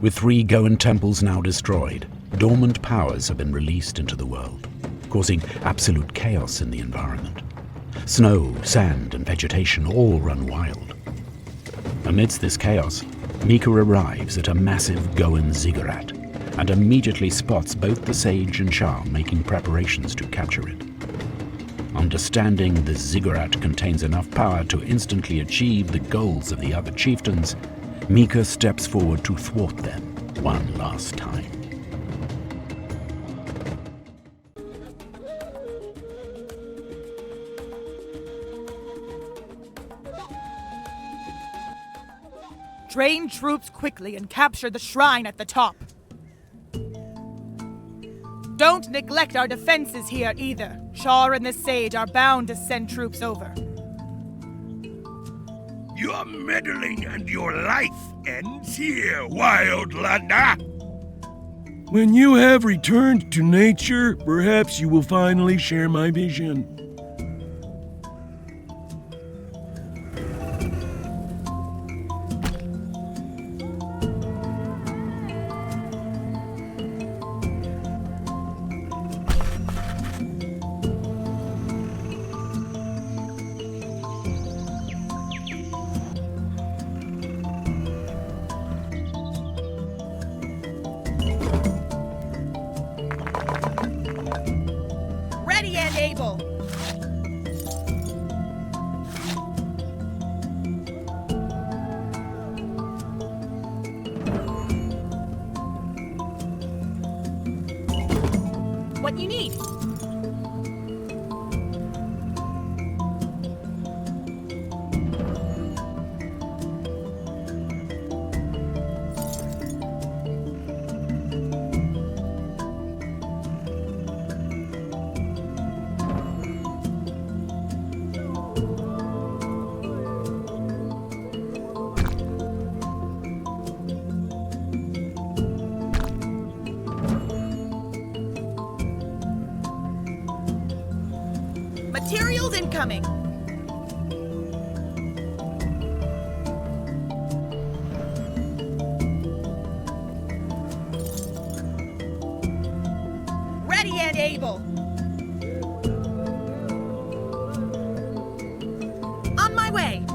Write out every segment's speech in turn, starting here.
With 3 Goan temples now destroyed, dormant powers have been released into the world, causing absolute chaos in the environment. Snow, sand, and vegetation all run wild. Amidst this chaos, Mika arrives at a massive Goan zigurat and immediately spots both the sage and Shah making preparations to capture it. Understanding the ziggurat contains enough power to instantly achieve the goals of the other chieftains, Mika steps forward to thwart them one last time. Train troops quickly and capture the shrine at the top. Don't neglect our defenses here either. Shar and the Sage are bound to send troops over. Your meddling and your life ends here, Wildlander! When you have returned to nature, perhaps you will finally share my vision. Ready and able. What you need? Materials incoming. Ready and able. On my way.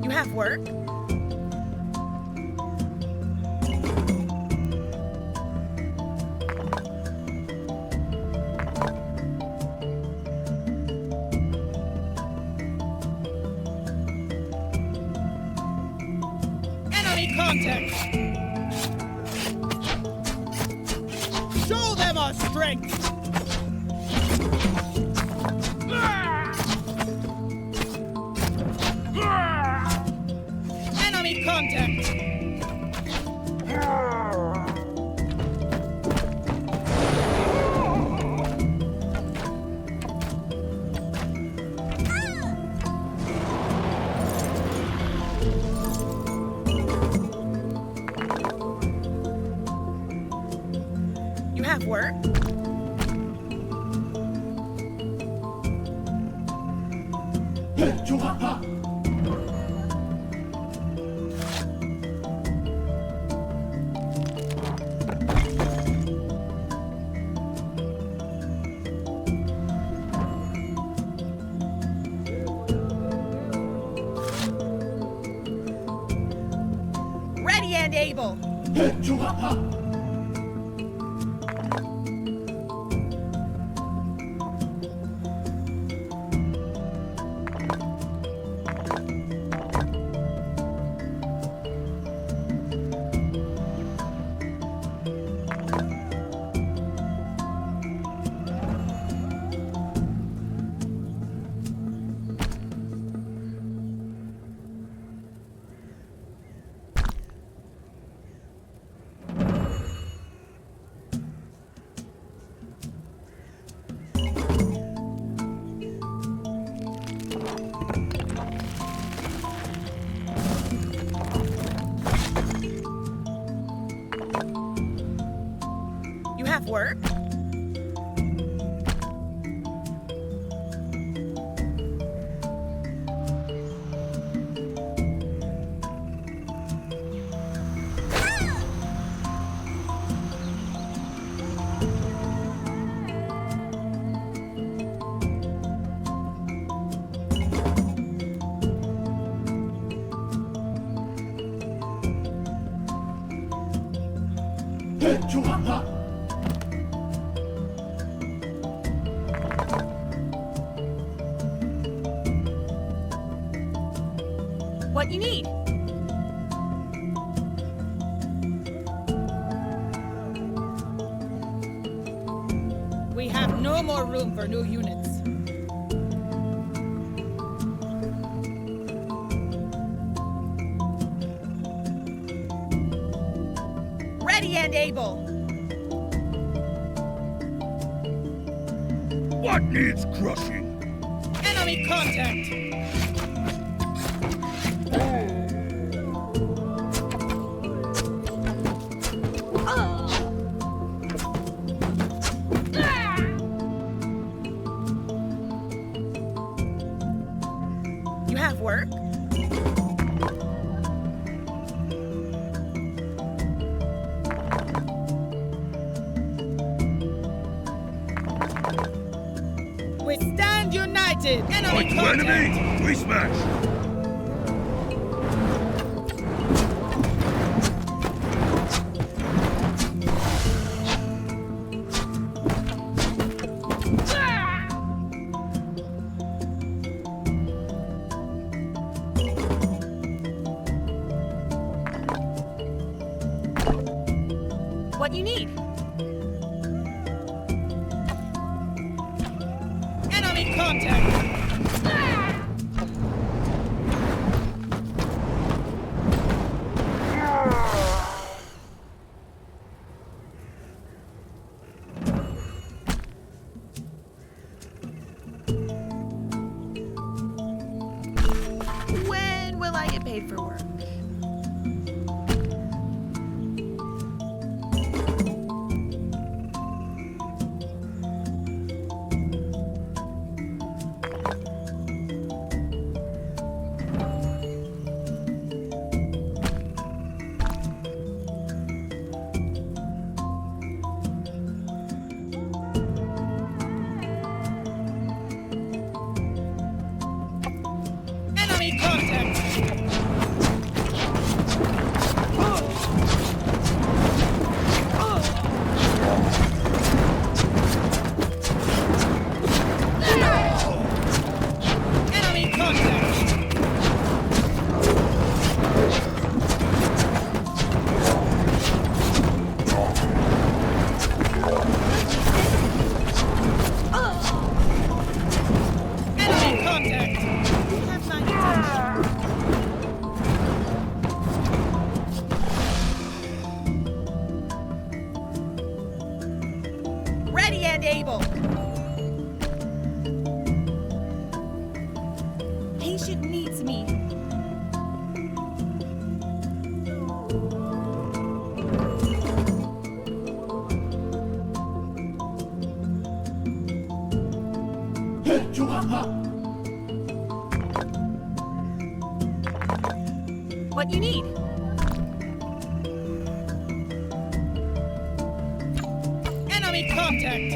You have work? Enemy contact! Show them our strength! Enemy contact! You have work? You have work? What you need? We have no more room for new units. Ready and able. What needs crushing? Enemy contact. You have work? We stand united. Enemy Fight to contact. enemy! We smash! What you need? Enemy contact. When will I get paid for work? Enemy contact! Enemy contact! Enemy contact! You have my attention. Ready and able. Patient needs me. What you need? Enemy contact!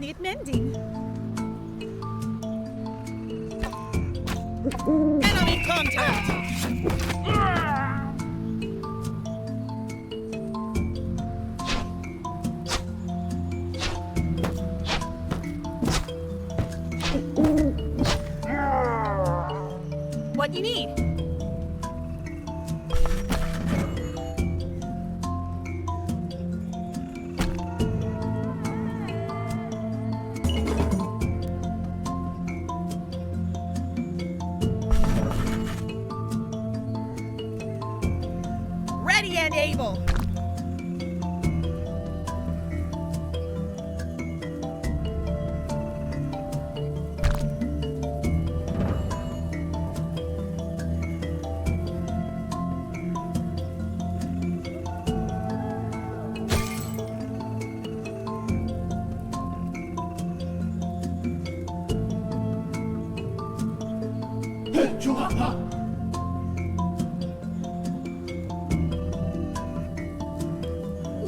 need mending. Enemy contact! What you need? Ready and able.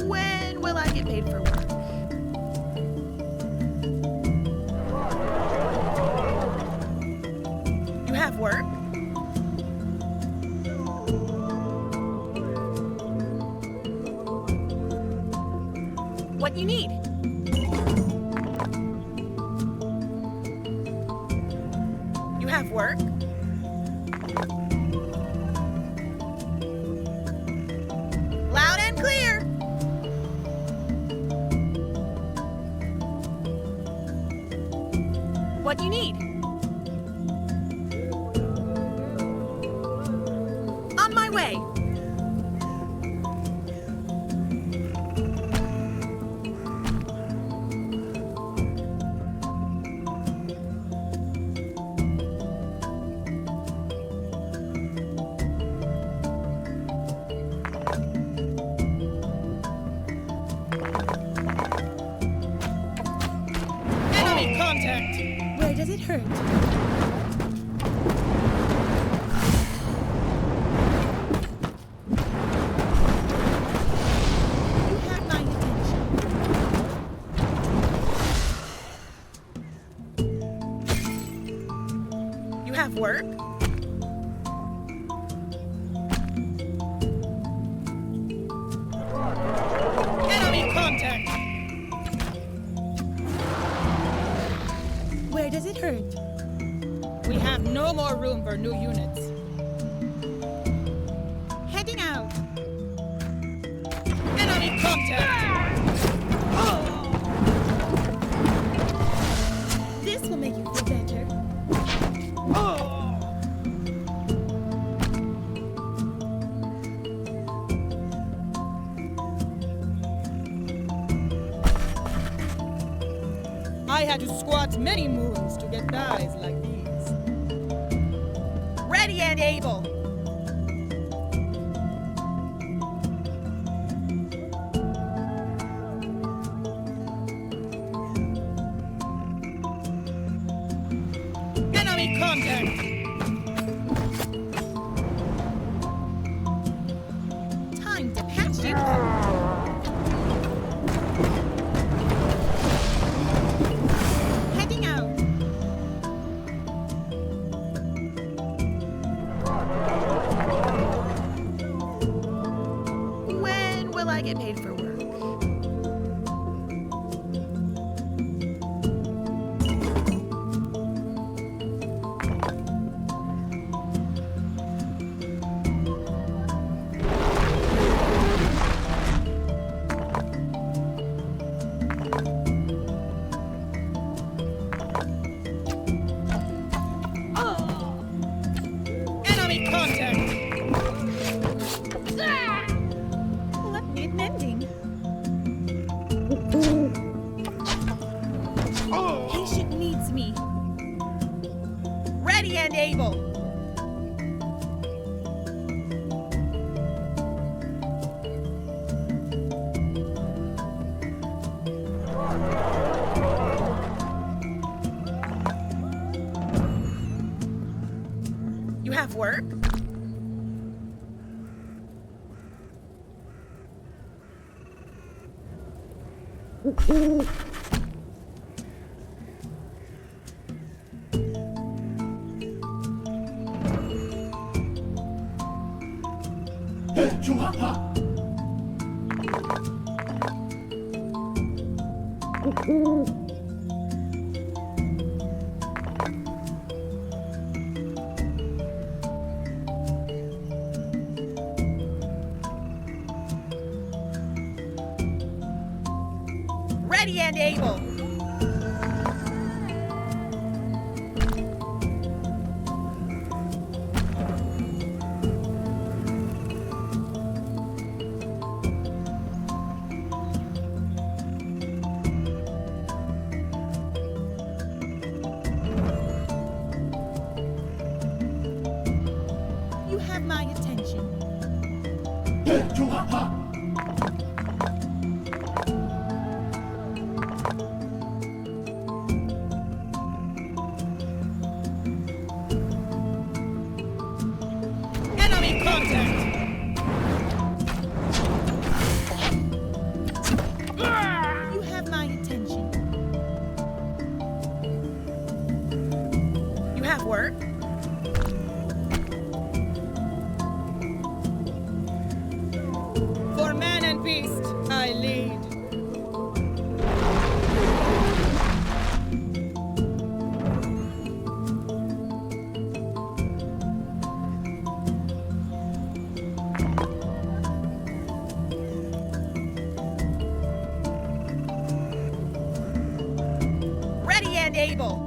When will I get paid for work? You have work? What you need? You have work? Loud and clear. What you need? On my way. Enemy contact. Where does it hurt? You have my attention. You have work? Enemy contact. Where does it hurt? We have no more room for new units. Heading out. Enemy contact. This will make you feel better. I had to squat many moons to get thighs like these. Ready and able. Enemy contact. Time to patch you up. Heading out. When will I get paid for work? Enemy contact. What need mending? Patient needs me. Ready and able. You have work? Ready and able. You have my attention. Enemy contact. You have my attention. You have work. For man and beast, I lead. Ready and able.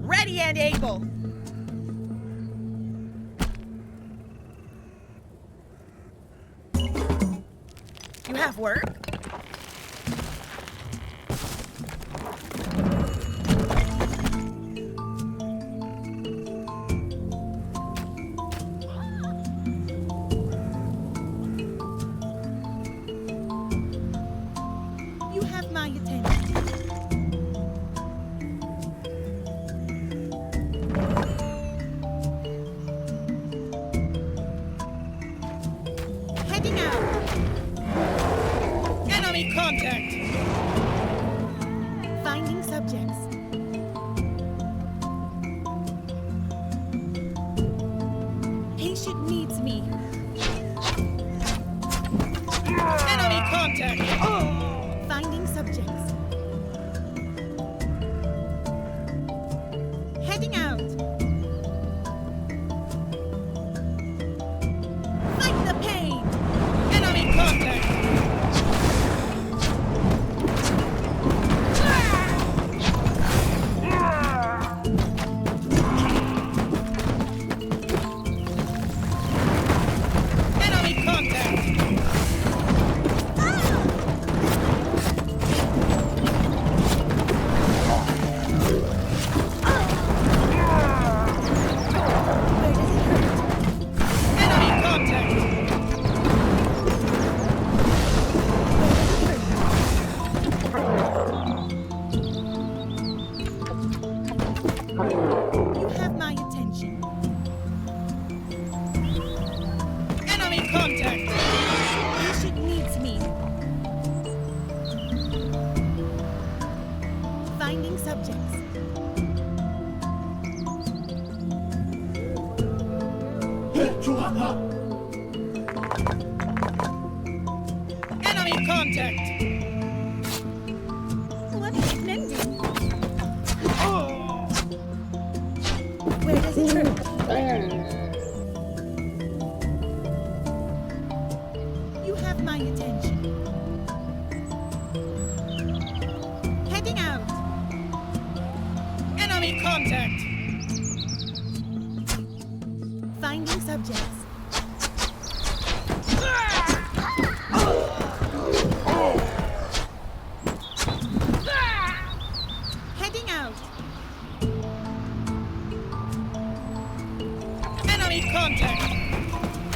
Ready and able. You have work? You have my attention. Heading out. Enemy contact. Finding subjects. Patient needs me. Enemy contact. Finding subjects. Heading out. Fight the pain. Enemy contact. Enemy contact. Enemy contact. You have my attention. Enemy contact. Patient needs me. Finding subjects. Enemy contact. What is blending? Where does it hurt? You have my attention. Heading out. Enemy contact. Finding subjects. Heading out. Enemy contact.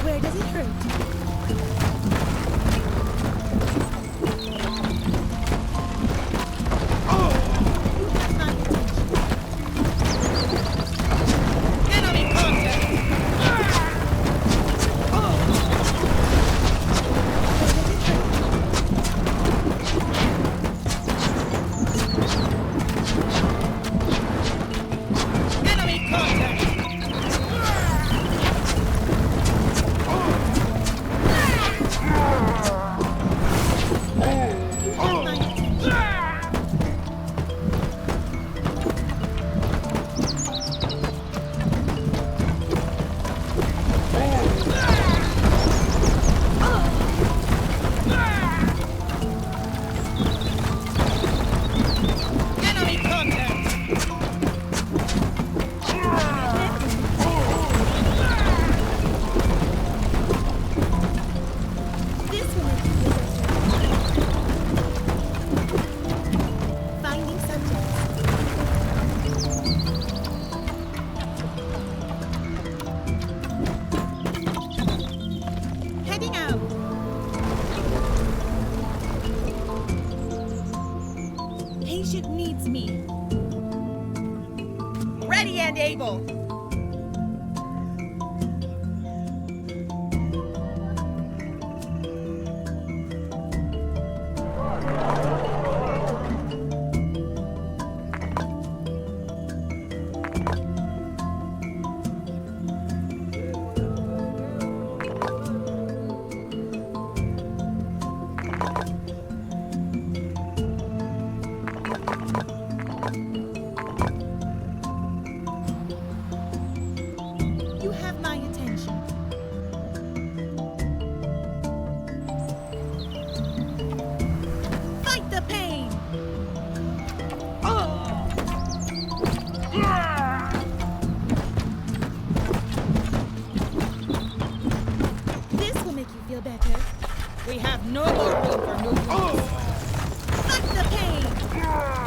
Where does it hurt? Enemy contact! Enemy contact! Enemy contact! This will make you feel better. Finding subjects. Heading out. Patient needs me. Ready and able. You have my attention. Fight the pain. This will make you feel better. We have no more room for new units. Fight the pain.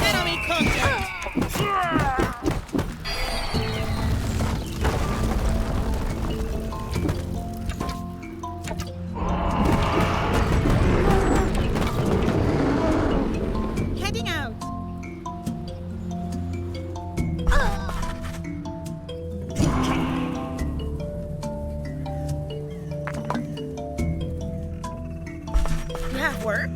Enemy contact. Heading out. You have work?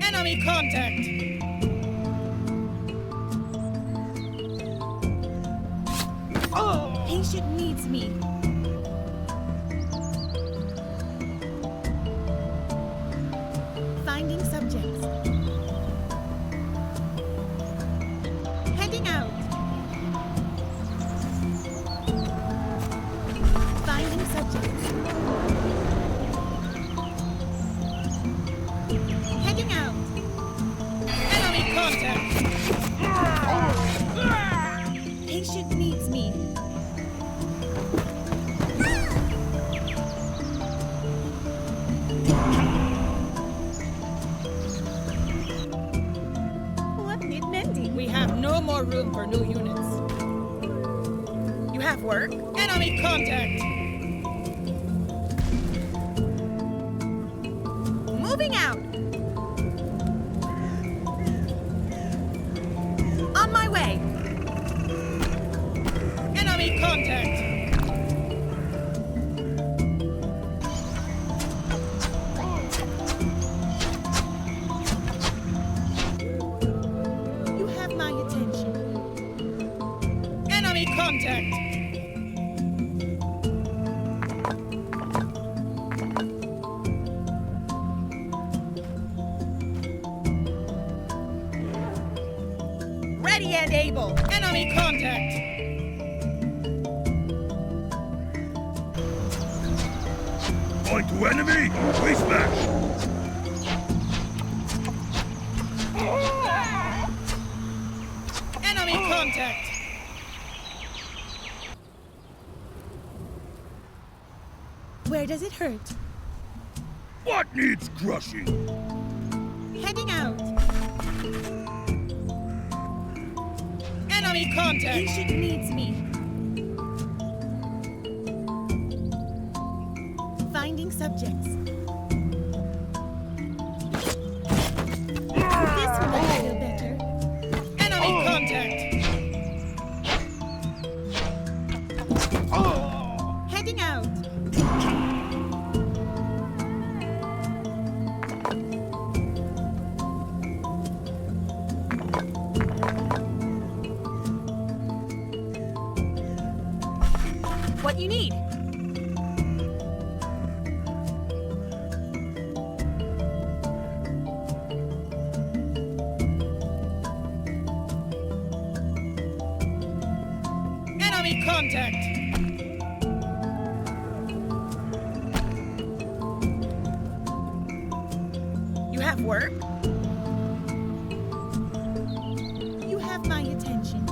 Enemy contact. Patient needs me. Finding subjects. Heading out. Finding subjects. Heading out. Enemy contact. Patient needs me. What need mending? We have no more room for new units. You have work? Enemy contact. Moving out. On my way. Enemy contact. You have my attention. Enemy contact. Ready and able. Enemy contact. Point to enemy. We smash. Enemy contact. Where does it hurt? What needs crushing? Heading out. Enemy contact! Ancient needs me. Finding subjects. This will make you feel better. Enemy contact! Heading out. What you need? Enemy contact! You have work? You have my attention.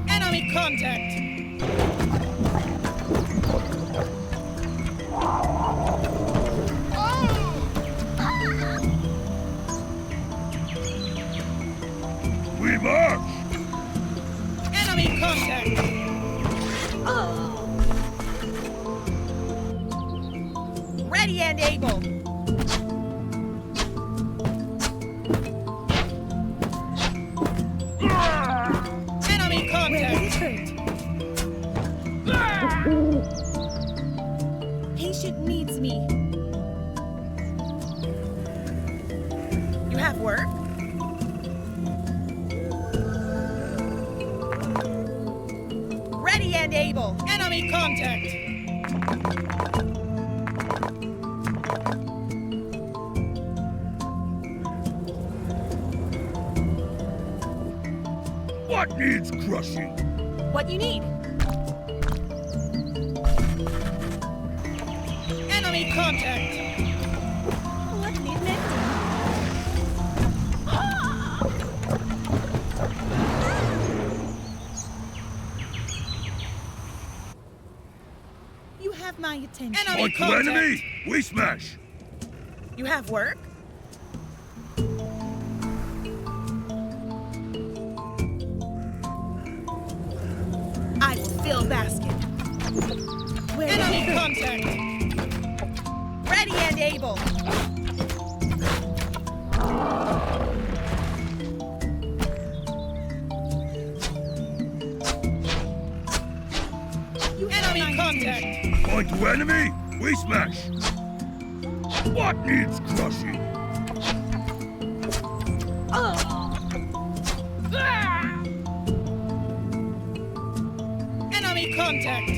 Enemy contact! We march! Enemy contact! Ready and able. Enemy contact! Patient needs me. You have work? Ready and able. Enemy contact! What needs crushing? What you need? Enemy contact! What need mending? You have my attention. Enemy Point to contact! enemy! We smash! You have work? I will fill basket. Where enemy contact! Ready and able. You enemy contact! Point to enemy! We smash! What needs crushing? Enemy contact!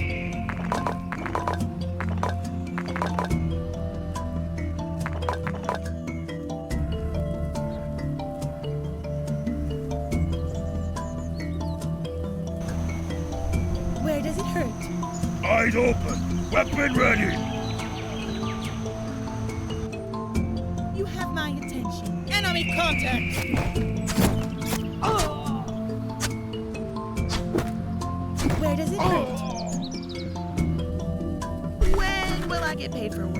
Where does it hurt? Eyes open! Weapon ready! You have my attention. Enemy contact! Where does it hurt? When will I get paid for work?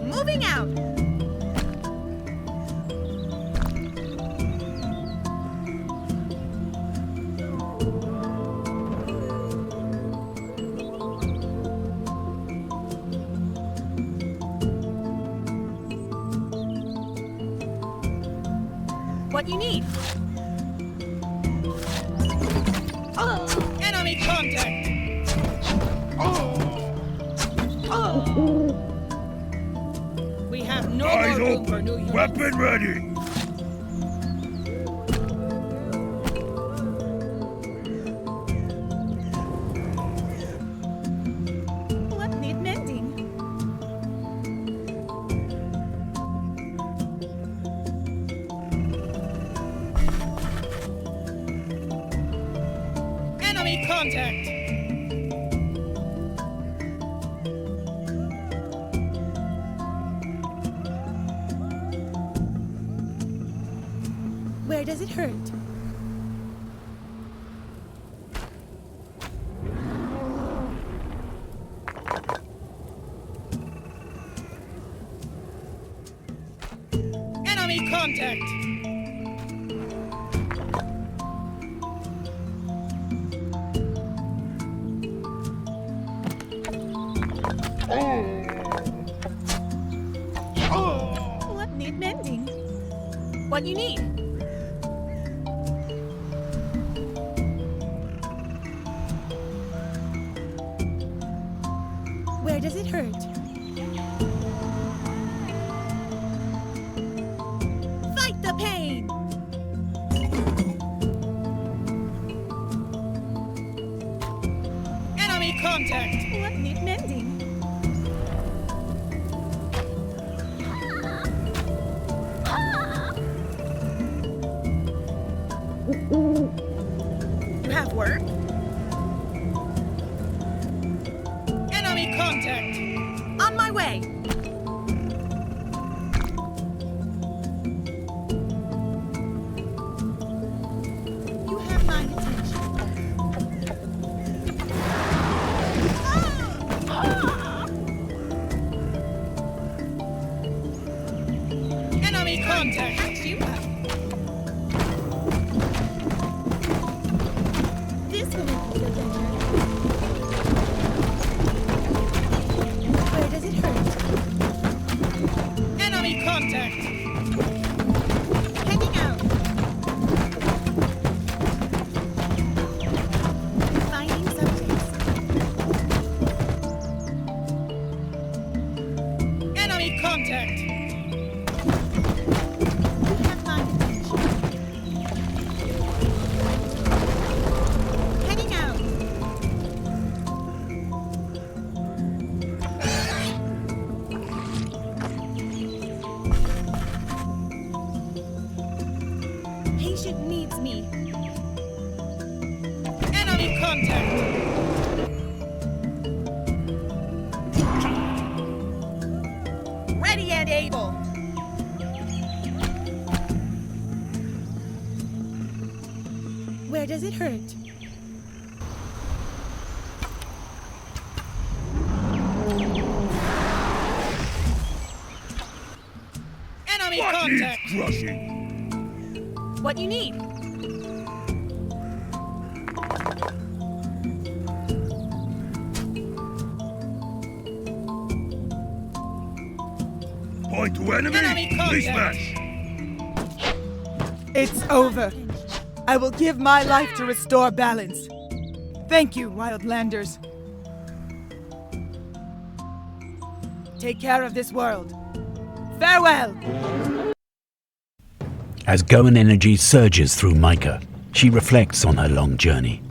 Moving out! What you need? Enemy contact! We have no Eyes more room for new open! units. Weapon ready! What need mending? Enemy contact! Where does it hurt? Enemy contact! mending. What you need? Where does it hurt? Fight the pain! Enemy contact! What need mending? You have work? Enemy contact! On my way! You have my attention. Enemy contact! Catch you up. This will make you feel better. Where does it hurt? Enemy contact! Heading out. Finding subjects. Enemy contact! You have my attention. Heading out. Patient needs me. Enemy contact. Ready and able. Where does it hurt? Enemy What contact. is crushing? What you need? Point to enemy. Enemy contact. Smash. It's over. I will give my life to restore balance. Thank you, Wildlanders. Take care of this world. Farewell! As Goan energy surges through Mika, she reflects on her long journey.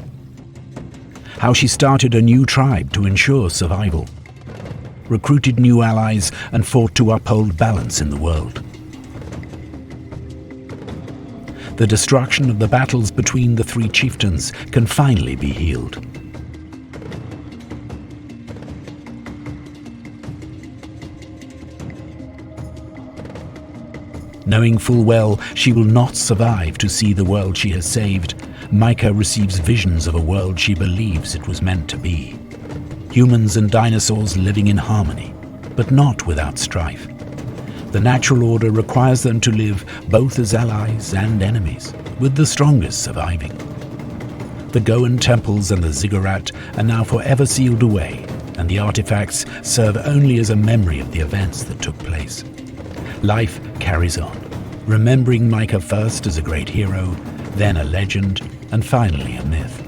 How she started a new tribe to ensure survival, recruited new allies, and fought to uphold balance in the world. The destruction of the battles between the three chieftains can finally be healed. Knowing full well she will not survive to see the world she has saved, Mika receives visions of a world she believes it was meant to be. Humans and dinosaurs living in harmony, but not without strife. The natural order requires them to live both as allies and enemies, with the strongest surviving. The Goan temples and the zigurat are now forever sealed away, and the artifacts serve only as a memory of the events that took place. Life carries on, remembering Mika first as a great hero, then a legend, and finally a myth.